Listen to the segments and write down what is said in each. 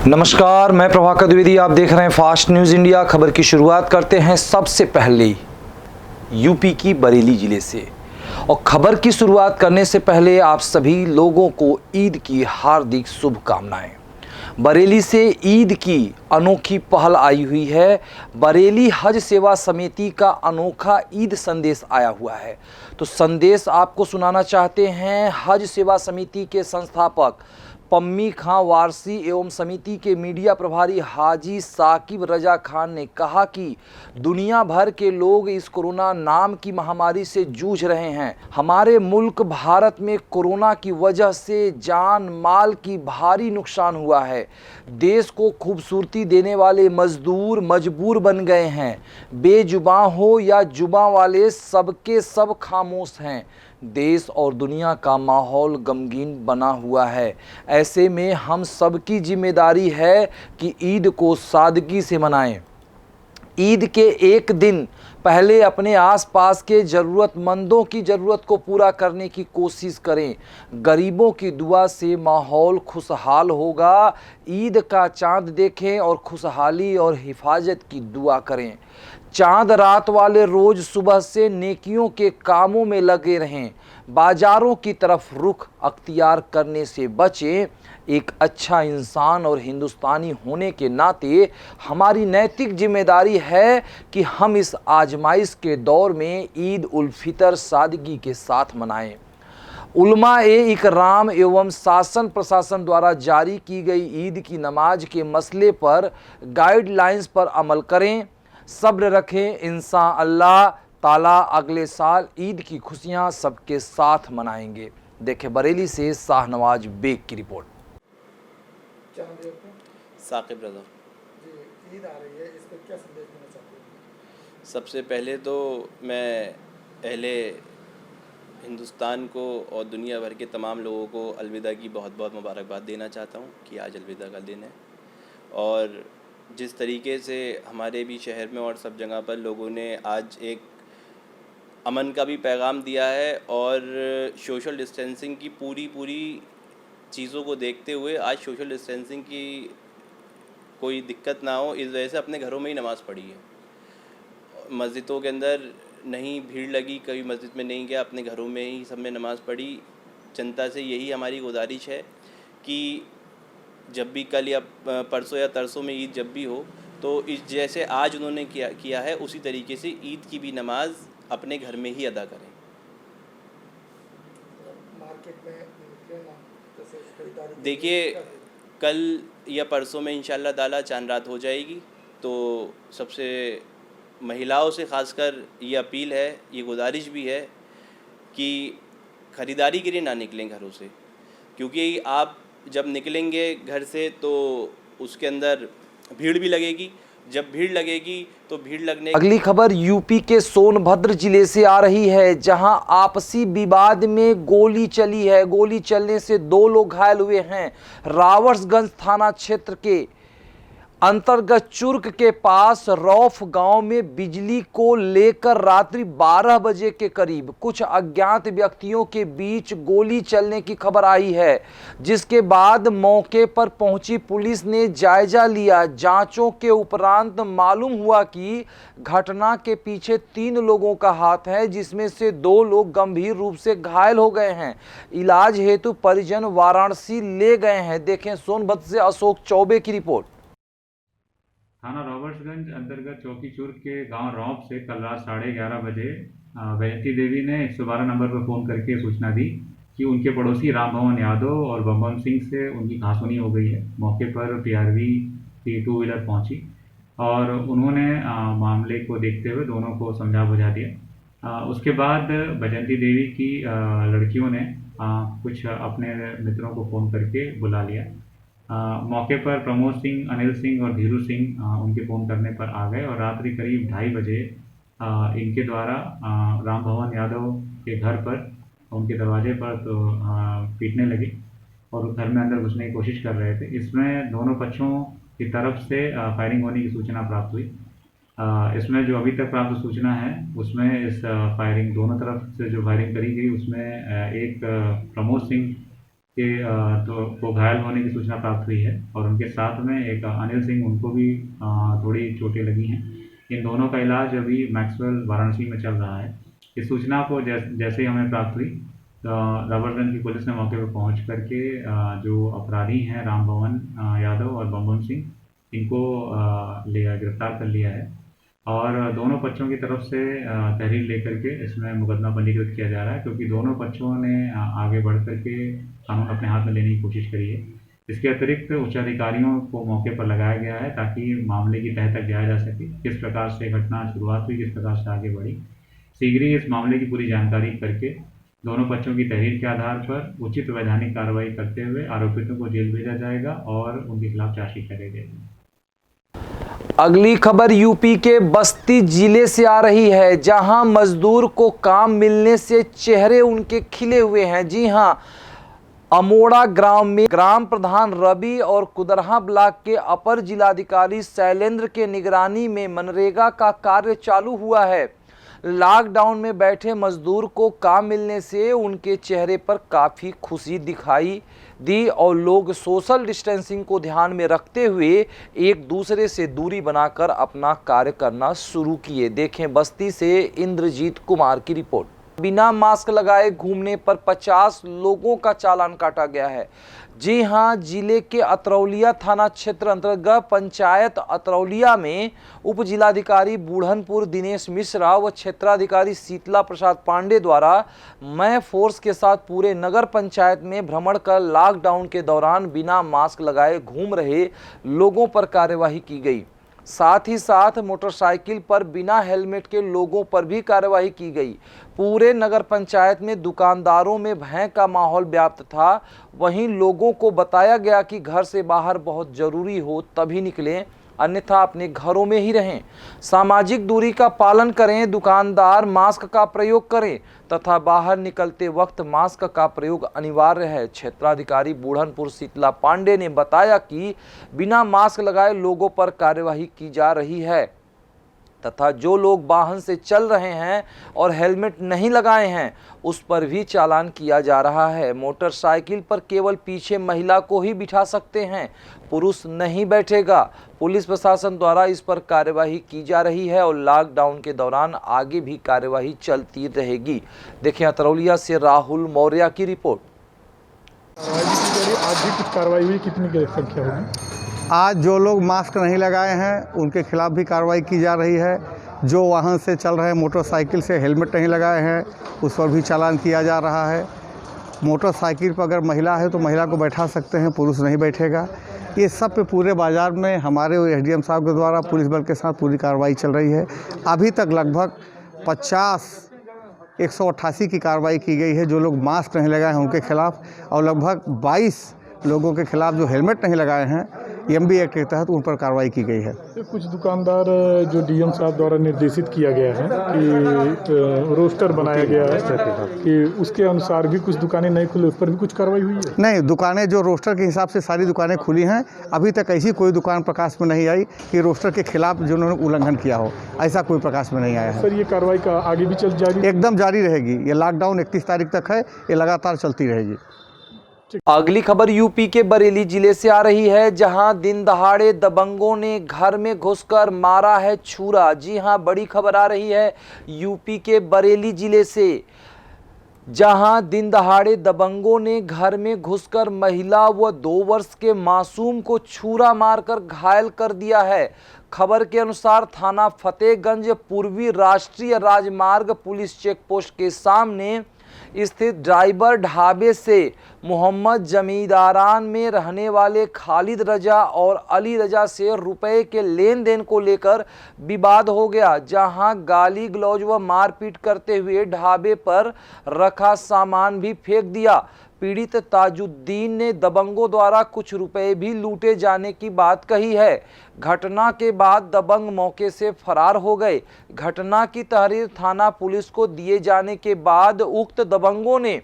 नमस्कार, मैं प्रभाकर द्विवेदी। आप देख रहे हैं फास्ट न्यूज़ इंडिया। खबर की शुरुआत करते हैं सबसे पहले यूपी की बरेली जिले से। और खबर की शुरुआत करने से पहले आप सभी लोगों को ईद की हार्दिक शुभकामनाएं। बरेली से ईद की अनोखी पहल आई हुई है। बरेली हज सेवा समिति का अनोखा ईद संदेश आया हुआ है। तो संदेश आपको सुनाना चाहते हैं हज सेवा समिति के संस्थापक पम्मी खां वारसी एवं समिति के मीडिया प्रभारी हाजी साकिब रजा खान ने कहा कि दुनिया भर के लोग इस कोरोना नाम की महामारी से जूझ रहे हैं। हमारे मुल्क भारत में कोरोना की वजह से जान माल की भारी नुकसान हुआ है। देश को खूबसूरती देने वाले मजदूर मजबूर बन गए हैं। बेजुबां हो या जुबां वाले सबके सब खामोश हैं। देश और दुनिया का माहौल गमगीन बना हुआ है। ऐसे में हम सबकी जिम्मेदारी है कि ईद को सादगी से मनाएं। ईद के एक दिन पहले अपने आसपास के ज़रूरतमंदों की ज़रूरत को पूरा करने की कोशिश करें। गरीबों की दुआ से माहौल खुशहाल होगा। ईद का चांद देखें और खुशहाली और हिफाजत की दुआ करें। चांद रात वाले रोज़ सुबह से नेकियों के कामों में लगे रहें। बाजारों की तरफ रुख अख्तियार करने से बचें। एक अच्छा इंसान और हिंदुस्तानी होने के नाते हमारी नैतिक जिम्मेदारी है कि हम इस आजमाइश के दौर में ईद उल फितर सादगी के साथ मनाएं। उलमा ए इकराम एवं शासन प्रशासन द्वारा जारी की गई ईद की नमाज के मसले पर गाइडलाइंस पर अमल करें। सब्र रखें। इंशाअल्लाह ताला अगले साल ईद की खुशियां सबके साथ मनाएंगे। देखें बरेली से शाहनवाज बेग की रिपोर्ट। साकिब रज़ा जी, ईद आ रही है, इस पर क्या संदेश देना चाहते हैं? सबसे पहले तो मैं अहले हिंदुस्तान को और दुनिया भर के तमाम लोगों को अलविदा की बहुत बहुत मुबारकबाद देना चाहता हूँ कि आज अलविदा का दिन है। और जिस तरीके से हमारे भी शहर में और सब जगह पर लोगों ने आज एक अमन का भी पैगाम दिया है और सोशल डिस्टेंसिंग की पूरी चीज़ों को देखते हुए आज सोशल डिस्टेंसिंग की कोई दिक्कत ना हो, इस वजह से अपने घरों में ही नमाज़ पढ़ी है। मस्जिदों के अंदर नहीं भीड़ लगी, कभी मस्जिद में नहीं गया, अपने घरों में ही सब में नमाज़ पढ़ी। जनता से यही हमारी गुजारिश है कि जब भी कल या परसों या तरसों में ईद जब भी हो तो इस जैसे आज उन्होंने किया है उसी तरीके से ईद की भी नमाज अपने घर में ही अदा करें। मार्केट में देखिए, कल या परसों में इंशाअल्लाह ताला चांद रात हो जाएगी, तो सबसे महिलाओं से ख़ासकर ये अपील है, ये गुजारिश भी है कि ख़रीदारी के लिए ना निकलें घरों से, क्योंकि आप जब निकलेंगे घर से तो उसके अंदर भीड़ भी लगेगी। जब भीड़ लगेगी तो भीड़ लगने। अगली खबर यूपी के सोनभद्र जिले से आ रही है, जहां आपसी विवाद में गोली चली है। गोली चलने से 2 लोग घायल हुए हैं। रावसगंज थाना क्षेत्र के अंतर्गत चुर्क के पास रौफ गांव में बिजली को लेकर रात्रि 12 बजे के करीब कुछ अज्ञात व्यक्तियों के बीच गोली चलने की खबर आई है, जिसके बाद मौके पर पहुंची पुलिस ने जायजा लिया। जांचों के उपरांत मालूम हुआ कि घटना के पीछे 3 लोगों का हाथ है, जिसमें से 2 लोग गंभीर रूप से घायल हो गए हैं। इलाज हेतु परिजन वाराणसी ले गए हैं। देखें सोनभद्र से अशोक चौबे की रिपोर्ट। थाना रॉबर्ट्सगंज अंतर्गत चौकी चूर्क के गांव रौप से कल रात 11:30 बजे वैजंती देवी ने 112 नंबर पर फ़ोन करके सूचना दी कि उनके पड़ोसी राम भवन यादव और बम सिंह से उनकी कहासुनी हो गई है। मौके पर पीआरवी की 2 व्हीलर पहुंची और उन्होंने मामले को देखते हुए दोनों को समझा बुझा दिया। उसके बाद वैजंती देवी की लड़कियों ने कुछ अपने मित्रों को फ़ोन करके बुला लिया। मौके पर प्रमोद सिंह, अनिल सिंह और धीरू सिंह उनके फ़ोन करने पर आ गए और रात्रि करीब 2:30 बजे इनके द्वारा राम भवन यादव के घर पर उनके दरवाजे पर तो पीटने लगे और घर में अंदर घुसने की कोशिश कर रहे थे। इसमें दोनों पक्षों की तरफ से फायरिंग होने की सूचना प्राप्त हुई। इसमें जो अभी तक प्राप्त सूचना है उसमें इस फायरिंग दोनों तरफ से जो फायरिंग करी गई उसमें एक प्रमोद सिंह के को घायल होने की सूचना प्राप्त हुई है और उनके साथ में एक अनिल सिंह, उनको भी थोड़ी चोटें लगी हैं। इन दोनों का इलाज अभी मैक्सवेल वाराणसी में चल रहा है। इस सूचना को जैसे ही हमें प्राप्त हुई तो रबड़गंज की पुलिस ने मौके पर पहुंच करके जो अपराधी हैं राम भवन यादव और बमबम सिंह, इनको गिरफ्तार कर लिया है और दोनों पक्षों की तरफ से तहरीर लेकर के इसमें मुकदमा पंजीकृत किया जा रहा है, क्योंकि दोनों पक्षों ने आगे बढ़ करके कानून अपने हाथ में लेने की कोशिश करी है। इसके अतिरिक्त उच्च अधिकारियों को मौके पर लगाया गया है ताकि मामले की तह तक जाया जा सके, किस प्रकार से घटना शुरुआत हुई, किस प्रकार से आगे बढ़ी। शीघ्र ही इस मामले की पूरी जानकारी करके दोनों पक्षों की तहरीर के आधार पर उचित वैधानिक कार्रवाई करते हुए आरोपितों को जेल भेजा जाएगा और उनके खिलाफ चार्जशीट करी जाएगी। अगली खबर यूपी के बस्ती जिले से आ रही है, जहां मजदूर को काम मिलने से चेहरे उनके खिले हुए हैं। जी हां, अमोड़ा ग्राम में ग्राम प्रधान रवि और कुदरहा ब्लॉक के अपर जिलाधिकारी शैलेंद्र के निगरानी में मनरेगा का कार्य चालू हुआ है। लॉकडाउन में बैठे मजदूर को काम मिलने से उनके चेहरे पर काफ़ी खुशी दिखाई दी और लोग सोशल डिस्टेंसिंग को ध्यान में रखते हुए एक दूसरे से दूरी बनाकर अपना कार्य करना शुरू किए। देखें बस्ती से इंद्रजीत कुमार की रिपोर्ट। बिना मास्क लगाए घूमने पर 50 लोगों का चालान काटा गया है। जी हां, जिले के अतरौलिया थाना क्षेत्र अंतर्गत पंचायत अतरौलिया में उप जिलाधिकारी बूढ़नपुर दिनेश मिश्रा व क्षेत्राधिकारी शीतला प्रसाद पांडे द्वारा मैं फोर्स के साथ पूरे नगर पंचायत में भ्रमण कर लॉकडाउन के दौरान बिना मास्क लगाए घूम रहे लोगों पर कार्यवाही की गई। साथ ही साथ मोटरसाइकिल पर बिना हेलमेट के लोगों पर भी कार्रवाई की गई। पूरे नगर पंचायत में दुकानदारों में भय का माहौल व्याप्त था। वहीं लोगों को बताया गया कि घर से बाहर बहुत जरूरी हो तभी निकलें, अन्यथा अपने घरों में ही रहें। सामाजिक दूरी का पालन करें, दुकानदार मास्क का प्रयोग करें तथा बाहर निकलते वक्त मास्क का प्रयोग अनिवार्य है। क्षेत्राधिकारी बूढ़नपुर शीतला पांडे ने बताया कि बिना मास्क लगाए लोगों पर कार्यवाही की जा रही है तथा जो लोग वाहन से चल रहे हैं और हेलमेट नहीं लगाए हैं उस पर भी चालान किया जा रहा है। मोटरसाइकिल पर केवल पीछे महिला को ही बिठा सकते हैं, पुरुष नहीं बैठेगा। पुलिस प्रशासन द्वारा इस पर कार्यवाही की जा रही है और लॉकडाउन के दौरान आगे भी कार्यवाही चलती रहेगी। देखें अतरौलिया से राहुल मौर्य की रिपोर्ट। आज भी कुछ कार्रवाई हुई, कितनी की संख्या होगी? आज जो लोग मास्क नहीं लगाए हैं उनके खिलाफ भी कार्रवाई की जा रही है। जो वाहन से चल रहे हैं मोटरसाइकिल से हेलमेट नहीं लगाए हैं उस पर भी चालान किया जा रहा है। मोटरसाइकिल पर अगर महिला है तो महिला को बैठा सकते हैं, पुरुष नहीं बैठेगा। ये सब पे पूरे बाज़ार में हमारे एसडीएम साहब के द्वारा पुलिस बल के साथ पूरी कार्रवाई चल रही है। अभी तक लगभग 188 की कार्रवाई की गई है जो लोग मास्क नहीं लगाए हैं उनके खिलाफ, और लगभग 22 लोगों के खिलाफ जो हेलमेट नहीं लगाए हैं एमबी एक्ट के तहत उन पर कार्रवाई की गई है। कुछ दुकानदार जो डीएम साहब द्वारा निर्देशित किया गया है कि रोस्टर बनाया गया है कि उसके अनुसार भी कुछ दुकानें नहीं खुली, उस पर भी कुछ कार्रवाई हुई है? नहीं, दुकानें जो रोस्टर के हिसाब से सारी दुकानें खुली हैं। अभी तक ऐसी कोई दुकान प्रकाश में नहीं आई कि रोस्टर के खिलाफ जिन्होंने उल्लंघन किया हो, ऐसा कोई प्रकाश में नहीं आया है। सर, ये कार्रवाई का आगे भी जारी एकदम जारी रहेगी। ये लॉकडाउन 31 तारीख तक है, ये लगातार चलती रहेगी। अगली खबर यूपी के बरेली जिले से आ रही है, जहां दिन दहाड़े दबंगों ने घर में घुसकर मारा है छुरा। जी हां, बड़ी खबर आ रही है यूपी के बरेली जिले से, जहां दिन दहाड़े दबंगों ने घर में घुसकर महिला व 2 वर्ष के मासूम को छुरा मारकर घायल कर दिया है। खबर के अनुसार थाना फतेहगंज पूर्वी राष्ट्रीय राजमार्ग पुलिस चेक पोस्ट के सामने स्थित ड्राइवर ढाबे से मोहम्मद जमींदारान में रहने वाले खालिद रजा और अली रजा से रुपए के लेन देन को लेकर विवाद हो गया, जहां गाली गलौज व मारपीट करते हुए ढाबे पर रखा सामान भी फेंक दिया। पीड़ित ताजुद्दीन ने दबंगों द्वारा कुछ रुपए भी लूटे जाने की बात कही है। घटना के बाद दबंग मौके से फरार हो गए। घटना की तहरीर थाना पुलिस को दिए जाने के बाद उक्त दबंगों ने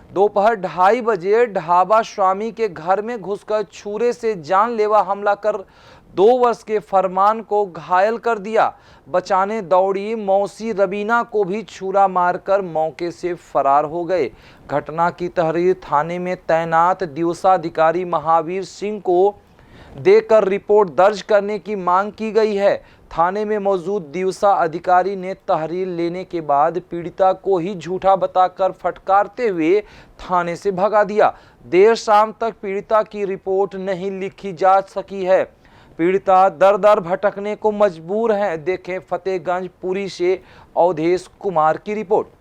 दोपहर 2:30 बजे ढाबा स्वामी के घर में घुसकर छुरे से जानलेवा हमला कर 2 वर्ष के फरमान को घायल कर दिया। बचाने दौड़ी मौसी रबीना को भी छुरा मारकर मौके से फरार हो गए। घटना की तहरीर थाने में तैनात दिवसा अधिकारी महावीर सिंह को देकर रिपोर्ट दर्ज करने की मांग की गई है। थाने में मौजूद दिवसा अधिकारी ने तहरीर लेने के बाद पीड़िता को ही झूठा बताकर फटकारते हुए थाने से भगा दिया। देर शाम तक पीड़िता की रिपोर्ट नहीं लिखी जा सकी है। पीड़िता दर दर भटकने को मजबूर है। देखें फतेहगंज पुरी से अवधेश कुमार की रिपोर्ट।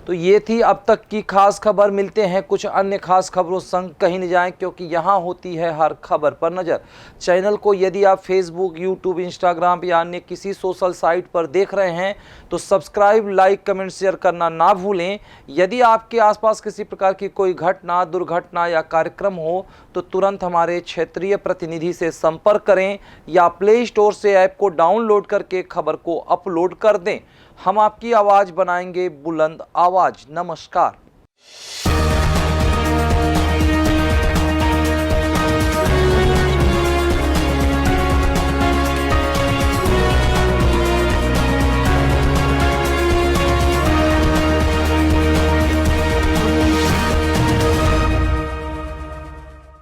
तो ये थी अब तक की खास खबर। मिलते हैं कुछ अन्य खास खबरों संग। कहीं नहीं जाएं, क्योंकि यहाँ होती है हर खबर पर नज़र। चैनल को यदि आप फेसबुक, यूट्यूब, इंस्टाग्राम या अन्य किसी सोशल साइट पर देख रहे हैं तो सब्सक्राइब, लाइक, कमेंट, शेयर करना ना भूलें। यदि आपके आसपास किसी प्रकार की कोई घटना, दुर्घटना या कार्यक्रम हो तो तुरंत हमारे क्षेत्रीय प्रतिनिधि से संपर्क करें या प्ले स्टोर से ऐप को डाउनलोड करके खबर को अपलोड कर दें। हम आपकी आवाज़ बनाएंगे बुलंद आवाज़। नमस्कार।